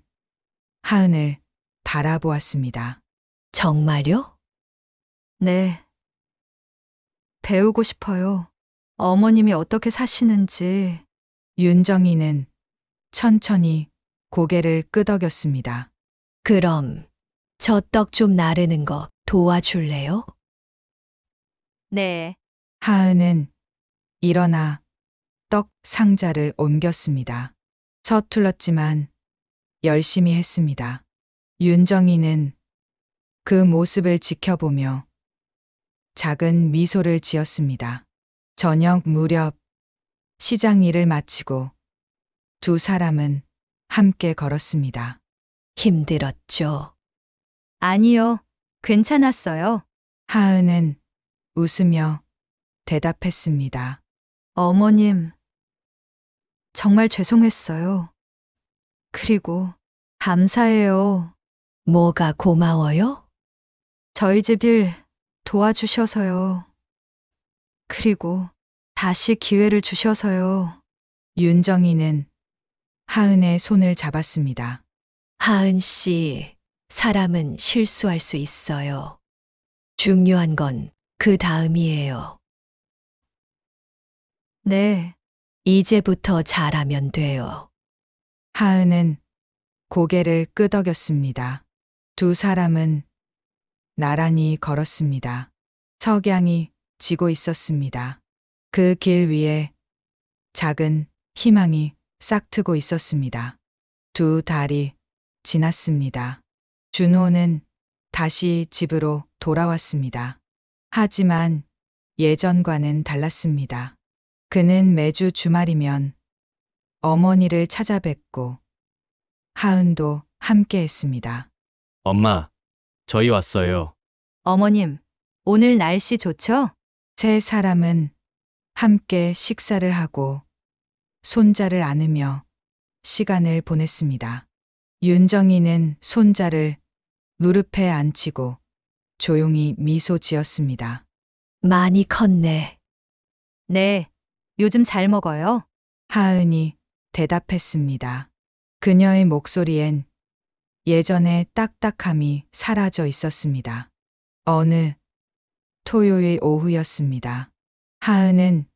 하은을 바라보았습니다. 정말요? 네. 배우고 싶어요. 어머님이 어떻게 사시는지. 윤정이는 천천히 고개를 끄덕였습니다. 그럼 저 떡 좀 나르는 거 도와줄래요? 네. 하은은 일어나 떡 상자를 옮겼습니다. 서툴렀지만 열심히 했습니다. 윤정이는 그 모습을 지켜보며 작은 미소를 지었습니다. 저녁 무렵 시장 일을 마치고 두 사람은 함께 걸었습니다. 힘들었죠? 아니요. 괜찮았어요. 하은은 웃으며 대답했습니다. 어머님. 정말 죄송했어요. 그리고 감사해요. 뭐가 고마워요? 저희 집 일 도와주셔서요. 그리고 다시 기회를 주셔서요. 윤정이는 하은의 손을 잡았습니다. 하은 씨, 사람은 실수할 수 있어요. 중요한 건 그 다음이에요. 네. 이제부터 잘하면 돼요. 하은은 고개를 끄덕였습니다. 두 사람은 나란히 걸었습니다. 석양이 지고 있었습니다. 그 길 위에 작은 희망이 싹트고 있었습니다. 두 달이 지났습니다. 준호는 다시 집으로 돌아왔습니다. 하지만 예전과는 달랐습니다. 그는 매주 주말이면 어머니를 찾아뵙고 하은도 함께 했습니다. 엄마, 저희 왔어요. 어머님, 오늘 날씨 좋죠? 세 사람은 함께 식사를 하고 손자를 안으며 시간을 보냈습니다. 윤정이는 손자를 무릎에 앉히고 조용히 미소 지었습니다. 많이 컸네. 네, 요즘 잘 먹어요. 하은이 대답했습니다. 그녀의 목소리엔 예전의 딱딱함이 사라져 있었습니다. 어느 토요일 오후였습니다. 하은은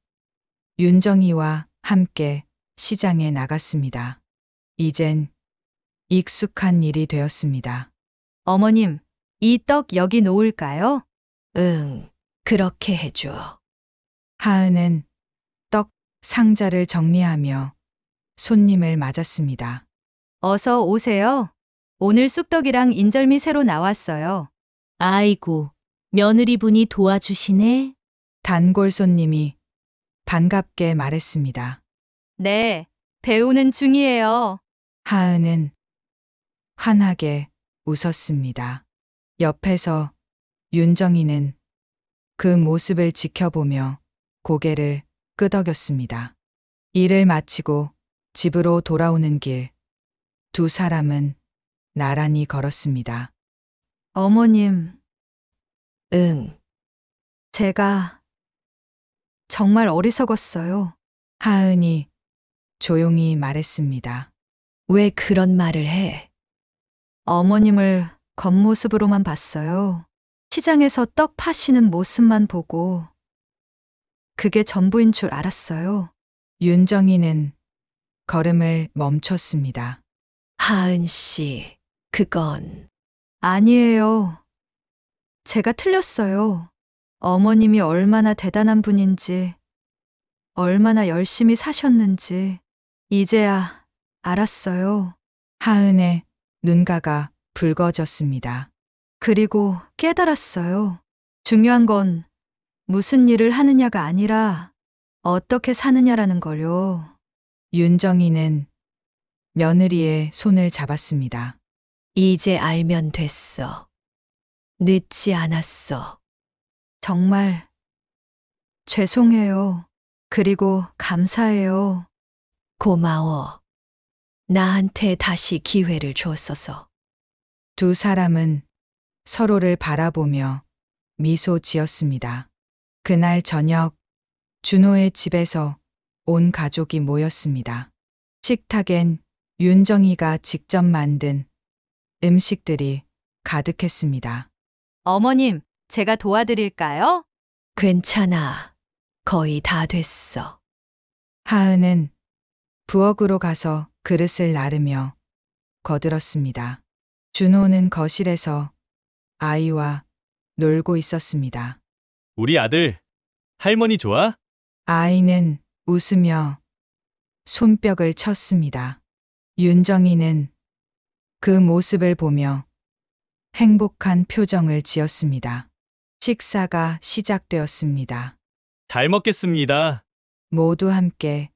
윤정이와 함께 시장에 나갔습니다. 이젠 익숙한 일이 되었습니다. 어머님, 이 떡 여기 놓을까요? 응, 그렇게 해줘. 하은은 떡 상자를 정리하며 손님을 맞았습니다. 어서 오세요. 오늘 쑥떡이랑 인절미 새로 나왔어요. 아이고, 며느리분이 도와주시네. 단골 손님이 반갑게 말했습니다. 네, 배우는 중이에요. 하은은 환하게 웃었습니다. 옆에서 윤정이는 그 모습을 지켜보며 고개를 끄덕였습니다. 일을 마치고 집으로 돌아오는 길, 두 사람은 나란히 걸었습니다. 어머님, 응, 제가 정말 어리석었어요. 하은이 조용히 말했습니다. 왜 그런 말을 해? 어머님을 겉모습으로만 봤어요. 시장에서 떡 파시는 모습만 보고 그게 전부인 줄 알았어요. 윤정이는 걸음을 멈췄습니다. 하은 씨, 그건 아니에요. 제가 틀렸어요. 어머님이 얼마나 대단한 분인지, 얼마나 열심히 사셨는지, 이제야 알았어요. 하은의 눈가가 붉어졌습니다. 그리고 깨달았어요. 중요한 건 무슨 일을 하느냐가 아니라 어떻게 사느냐라는 걸요. 윤정이는 며느리의 손을 잡았습니다. 이제 알면 됐어. 늦지 않았어. 정말 죄송해요. 그리고 감사해요. 고마워. 나한테 다시 기회를 줬어서. 두 사람은 서로를 바라보며 미소 지었습니다. 그날 저녁 준호의 집에서 온 가족이 모였습니다. 식탁엔 윤정이가 직접 만든 음식들이 가득했습니다. 어머님, 제가 도와드릴까요? 괜찮아. 거의 다 됐어. 하은은 부엌으로 가서 그릇을 나르며 거들었습니다. 준호는 거실에서 아이와 놀고 있었습니다. 우리 아들, 할머니 좋아? 아이는 웃으며 손뼉을 쳤습니다. 윤정이는 그 모습을 보며 행복한 표정을 지었습니다. 식사가 시작되었습니다. 잘 먹겠습니다. 모두 함께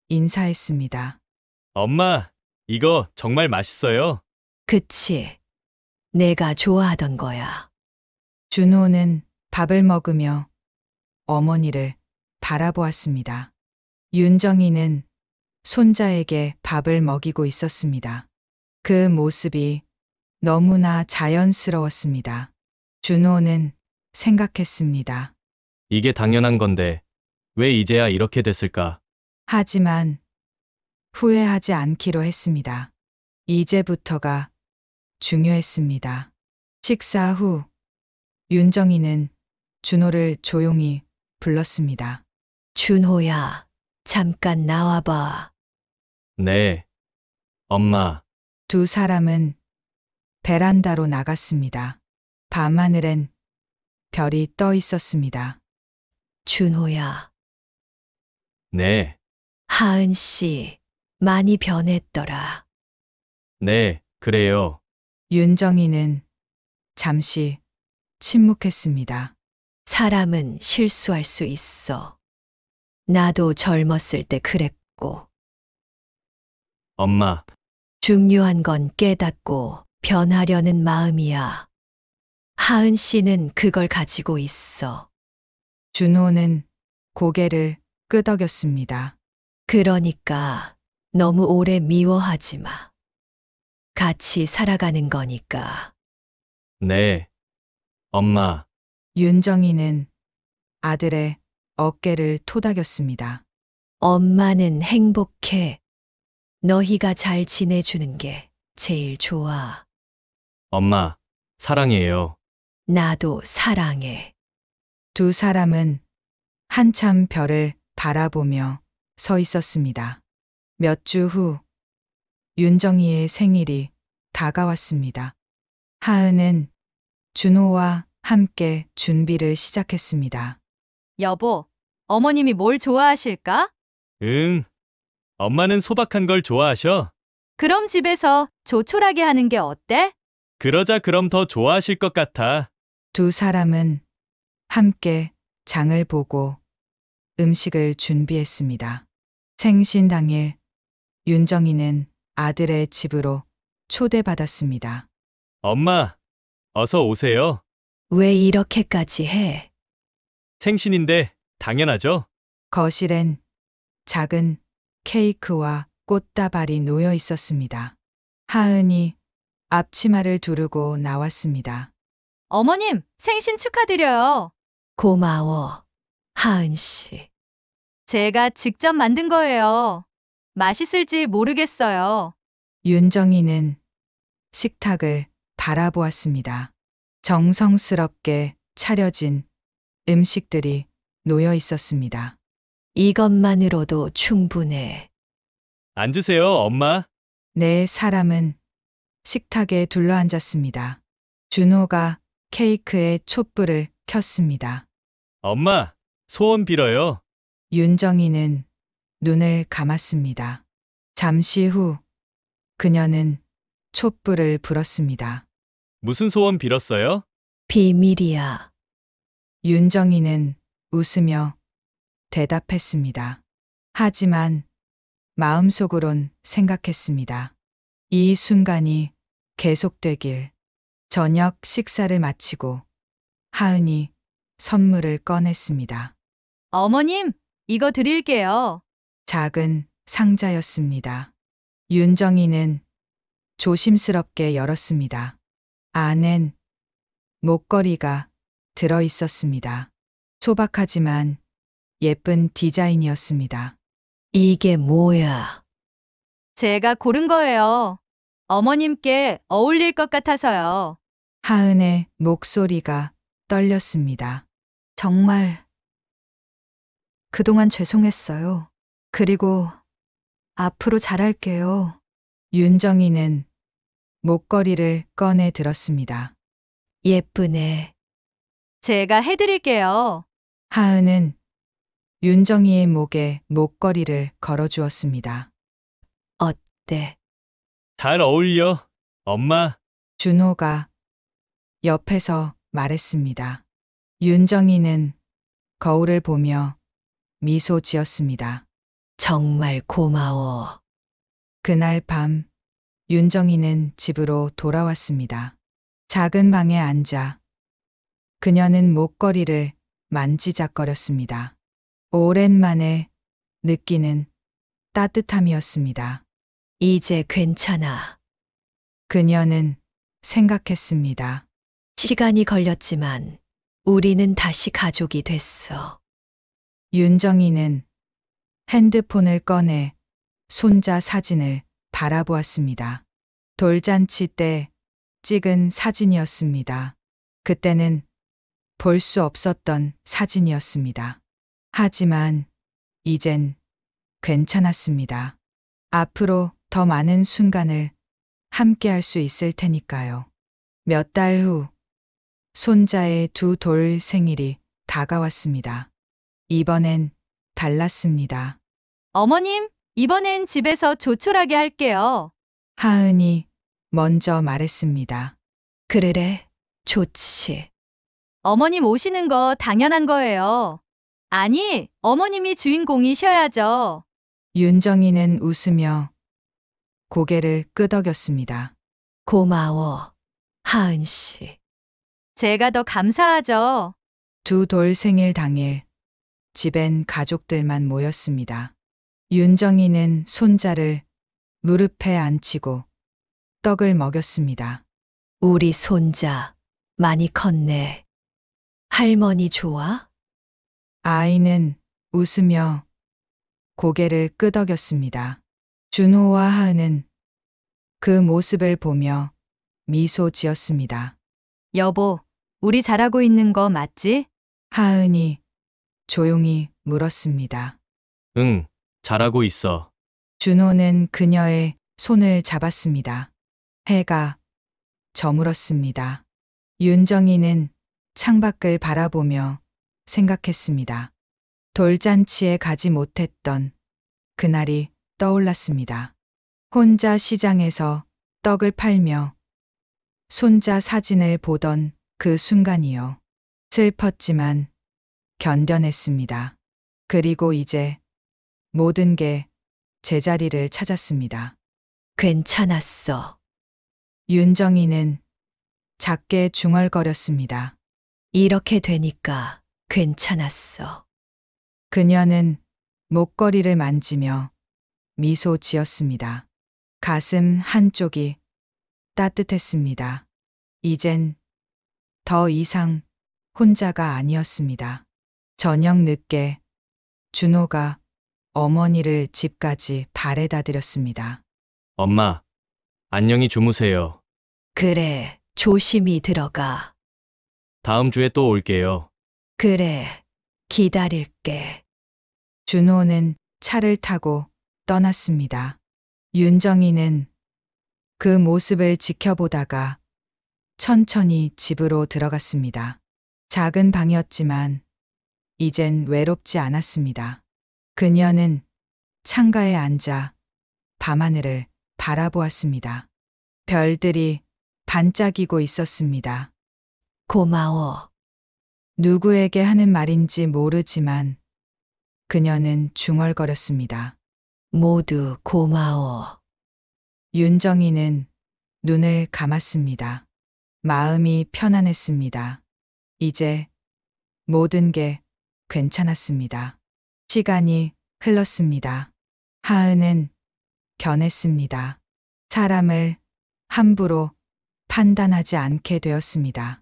인사했습니다. 엄마, 이거 정말 맛있어요. 그치. 내가 좋아하던 거야. 준호는 밥을 먹으며 어머니를 바라보았습니다. 윤정이는 손자에게 밥을 먹이고 있었습니다. 그 모습이 너무나 자연스러웠습니다. 준호는 생각했습니다. 이게 당연한 건데 왜 이제야 이렇게 됐을까? 하지만 후회하지 않기로 했습니다. 이제부터가 중요했습니다. 식사 후 윤정이는 준호를 조용히 불렀습니다. 준호야, 잠깐 나와봐. 네, 엄마. 두 사람은 베란다로 나갔습니다. 밤하늘엔 별이 떠 있었습니다. 준호야. 네, 하은 씨, 많이 변했더라. 네, 그래요. 윤정이는 잠시 침묵했습니다. 사람은 실수할 수 있어. 나도 젊었을 때 그랬고. 엄마, 중요한 건 깨닫고 변하려는 마음이야. 하은 씨는 그걸 가지고 있어. 준호는 고개를 끄덕였습니다. 그러니까 너무 오래 미워하지 마. 같이 살아가는 거니까. 네, 엄마. 윤정이는 아들의 어깨를 토닥였습니다. 엄마는 행복해. 너희가 잘 지내주는 게 제일 좋아. 엄마, 사랑해요. 나도 사랑해. 두 사람은 한참 별을 바라보며 서 있었습니다. 몇 주 후, 윤정이의 생일이 다가왔습니다. 하은은 준호와 함께 준비를 시작했습니다. 여보, 어머님이 뭘 좋아하실까? 응. 엄마는 소박한 걸 좋아하셔. 그럼 집에서 조촐하게 하는 게 어때? 그러자 그럼 더 좋아하실 것 같아. 두 사람은 함께 장을 보고 음식을 준비했습니다. 생신 당일 윤정이는 아들의 집으로 초대받았습니다. 엄마, 어서 오세요. 왜 이렇게까지 해? 생신인데 당연하죠? 거실엔 작은 케이크와 꽃다발이 놓여 있었습니다. 하은이 앞치마를 두르고 나왔습니다. 어머님, 생신 축하드려요. 고마워, 하은 씨. 제가 직접 만든 거예요. 맛있을지 모르겠어요. 윤정이는 식탁을 바라보았습니다. 정성스럽게 차려진 음식들이 놓여 있었습니다. 이것만으로도 충분해. 앉으세요, 엄마. 네 사람은 식탁에 둘러앉았습니다. 준호가 케이크에 촛불을 켰습니다. 엄마, 소원 빌어요. 윤정이는 눈을 감았습니다. 잠시 후 그녀는 촛불을 불었습니다. 무슨 소원 빌었어요? 비밀이야. 윤정이는 웃으며 대답했습니다. 하지만 마음속으론 생각했습니다. 이 순간이 계속되길. 저녁 식사를 마치고 하은이 선물을 꺼냈습니다. 어머님, 이거 드릴게요. 작은 상자였습니다. 윤정이는 조심스럽게 열었습니다. 안엔 목걸이가 들어 있었습니다. 소박하지만 예쁜 디자인이었습니다. 이게 뭐야? 제가 고른 거예요. 어머님께 어울릴 것 같아서요. 하은의 목소리가 떨렸습니다. 정말 그동안 죄송했어요. 그리고 앞으로 잘할게요. 윤정이는 목걸이를 꺼내 들었습니다. 예쁘네. 제가 해드릴게요. 하은은 윤정이의 목에 목걸이를 걸어주었습니다. 어때? 잘 어울려, 엄마. 준호가 옆에서 말했습니다. 윤정이는 거울을 보며 미소 지었습니다. 정말 고마워. 그날 밤 윤정이는 집으로 돌아왔습니다. 작은 방에 앉아 그녀는 목걸이를 만지작거렸습니다. 오랜만에 느끼는 따뜻함이었습니다. 이제 괜찮아. 그녀는 생각했습니다. 시간이 걸렸지만 우리는 다시 가족이 됐어. 윤정이는 핸드폰을 꺼내 손자 사진을 바라보았습니다. 돌잔치 때 찍은 사진이었습니다. 그때는 볼 수 없었던 사진이었습니다. 하지만 이젠 괜찮았습니다. 앞으로 더 많은 순간을 함께 할 수 있을 테니까요. 몇 달 후 손자의 두 돌 생일이 다가왔습니다. 이번엔 달랐습니다. 어머님, 이번엔 집에서 조촐하게 할게요. 하은이 먼저 말했습니다. 그래, 좋지. 어머님 오시는 거 당연한 거예요. 아니, 어머님이 주인공이셔야죠. 윤정이는 웃으며 고개를 끄덕였습니다. 고마워, 하은 씨. 제가 더 감사하죠. 두 돌 생일 당일 집엔 가족들만 모였습니다. 윤정이는 손자를 무릎에 앉히고 떡을 먹였습니다. 우리 손자 많이 컸네. 할머니 좋아? 아이는 웃으며 고개를 끄덕였습니다. 준호와 하은은 그 모습을 보며 미소 지었습니다. 여보, 우리 잘하고 있는 거 맞지? 하은이 조용히 물었습니다. 응, 잘하고 있어. 준호는 그녀의 손을 잡았습니다. 해가 저물었습니다. 윤정이는 창밖을 바라보며 생각했습니다. 돌잔치에 가지 못했던 그날이 떠올랐습니다. 혼자 시장에서 떡을 팔며 손자 사진을 보던 그 순간이요. 슬펐지만 견뎌냈습니다. 그리고 이제 모든 게 제자리를 찾았습니다. 괜찮았어. 윤정이는 작게 중얼거렸습니다. 이렇게 되니까 괜찮았어. 그녀는 목걸이를 만지며 미소 지었습니다. 가슴 한쪽이 따뜻했습니다. 이젠 더 이상 혼자가 아니었습니다. 저녁 늦게 준호가 어머니를 집까지 바래다 드렸습니다. 엄마, 안녕히 주무세요. 그래, 조심히 들어가. 다음 주에 또 올게요. 그래, 기다릴게. 준호는 차를 타고 떠났습니다. 윤정이는 그 모습을 지켜보다가 천천히 집으로 들어갔습니다. 작은 방이었지만 이젠 외롭지 않았습니다. 그녀는 창가에 앉아 밤하늘을 바라보았습니다. 별들이 반짝이고 있었습니다. 고마워. 누구에게 하는 말인지 모르지만 그녀는 중얼거렸습니다. 모두 고마워. 윤정이는 눈을 감았습니다. 마음이 편안했습니다. 이제 모든 게 괜찮았습니다. 시간이 흘렀습니다. 하은은 견했습니다. 사람을 함부로 판단하지 않게 되었습니다.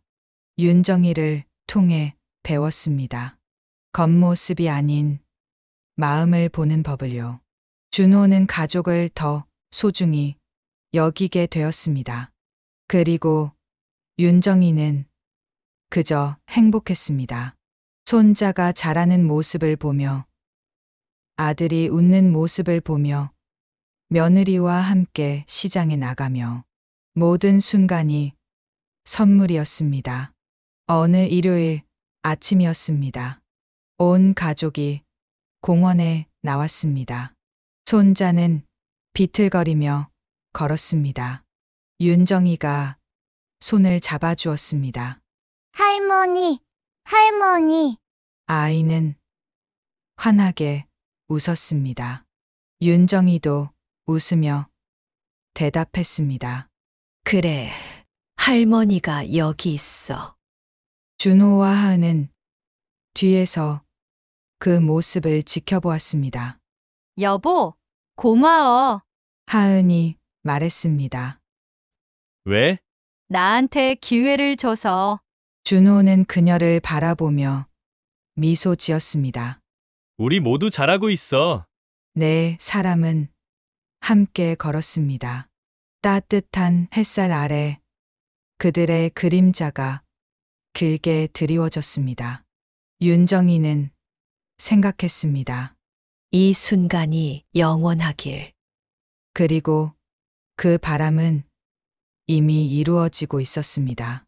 윤정이를 통해 배웠습니다. 겉모습이 아닌 마음을 보는 법을요. 준호는 가족을 더 소중히 여기게 되었습니다. 그리고 윤정이는 그저 행복했습니다. 손자가 자라는 모습을 보며 아들이 웃는 모습을 보며 며느리와 함께 시장에 나가며 모든 순간이 선물이었습니다. 어느 일요일 아침이었습니다. 온 가족이 공원에 나왔습니다. 손자는 비틀거리며 걸었습니다. 윤정이가 손을 잡아주었습니다. 할머니, 할머니. 아이는 환하게 웃었습니다. 윤정이도 웃으며 대답했습니다. 그래, 할머니가 여기 있어. 준호와 하은은 뒤에서 그 모습을 지켜보았습니다. 여보, 고마워. 하은이 말했습니다. 왜? 나한테 기회를 줘서. 준호는 그녀를 바라보며 미소 지었습니다. 우리 모두 잘하고 있어. 네 사람은 함께 걸었습니다. 따뜻한 햇살 아래 그들의 그림자가 길게 드리워졌습니다. 윤정이는 생각했습니다. 이 순간이 영원하길. 그리고 그 바람은 이미 이루어지고 있었습니다.